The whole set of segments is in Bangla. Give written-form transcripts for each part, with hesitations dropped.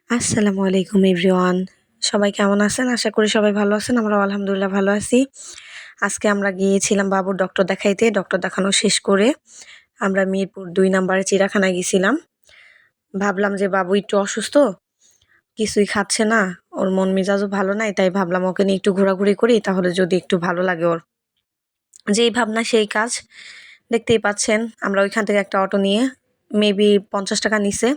আসসালামু আলাইকুম এভরিওয়ান। সবাই কেমন আছেন? আশা করি সবাই ভালো আছেন। আমরাও আলহামদুলিল্লাহ ভালো আছি। আজকে আমরা গিয়েছিলাম বাবুর ডক্টর দেখাইতে। ডক্টর দেখানো শেষ করে আমরা মিরপুর ২ নাম্বারে চিড়িয়াখানায় গেছিলাম। ভাবলাম যে বাবু একটু অসুস্থ, কিছুই খাচ্ছে না, ওর মন মেজাজও ভালো নাই। তাই ভাবলাম ওকে নিয়ে একটু ঘোরাঘুরি করি, তাহলে যদি একটু ভালো লাগে ওর। যেই ভাবনা সেই কাজ। দেখতেই পাচ্ছেন আমরা ওইখান থেকে একটা অটো নিয়ে মেবি ৳৫০ নিছে।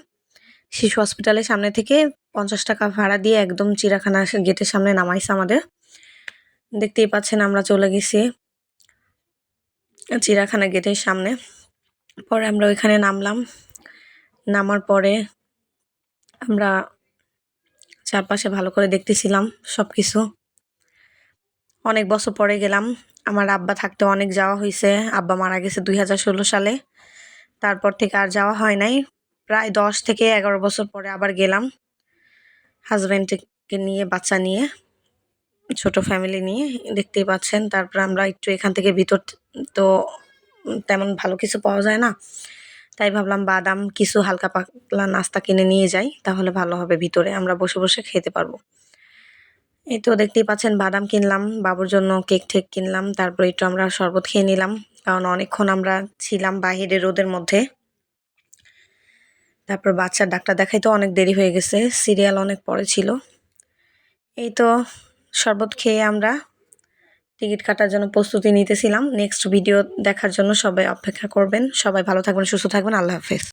শিশু হসপিটালের সামনে থেকে ৳৫০ ভাড়া দিয়ে একদম চিড়িয়াখানা গেটের সামনে নামাইছে আমাদের। দেখতেই পাচ্ছেন আমরা চলে গেছি চিড়িয়াখানা গেটের সামনে। পরে আমরা ওইখানে নামলাম। নামার পরে আমরা চারপাশে ভালো করে দেখতেছিলাম সবকিছু। অনেক বছর পরে গেলাম। আমার আব্বা থাকতে অনেক যাওয়া হইছে। আব্বা মারা গেছে ২০১৬ সালে। তারপর থেকে আর যাওয়া হয় নাই। প্রায় ১০ থেকে ১১ বছর পরে আবার গেলাম হাসব্যান্ডকে নিয়ে, বাচ্চা নিয়ে, ছোট ফ্যামিলি নিয়ে। দেখতেই পাচ্ছেন। তারপর আমরা একটু এখান থেকে ভিতর তো তেমন ভালো কিছু পাওয়া যায় না। তাই ভাবলাম বাদাম কিছু হালকা পাতলা নাস্তা কিনে নিয়ে যাই, তাহলে ভালো হবে, ভিতরে আমরা বসে বসে খেতে পারবো। এই তো দেখতেই পাচ্ছেন বাদাম কিনলাম, বাবুর জন্য কেক কিনলাম। তারপর একটু আমরা শরবত খেয়ে নিলাম, কারণ অনেকক্ষণ আমরা ছিলাম বাহিরে রোদের মধ্যে। তারপর বাচ্চার ডাক্তার দেখাইতে অনেক দেরি হয়ে গেছে, সিরিয়াল অনেক পরে ছিল। এই তো শরবত খেয়ে আমরা টিকিট কাটার জন্য প্রস্তুতি নিতেছিলাম। নেক্সট ভিডিও দেখার জন্য সবাই অপেক্ষা করবেন। সবাই ভালো থাকবেন, সুস্থ থাকবেন। আল্লাহ হাফেজ।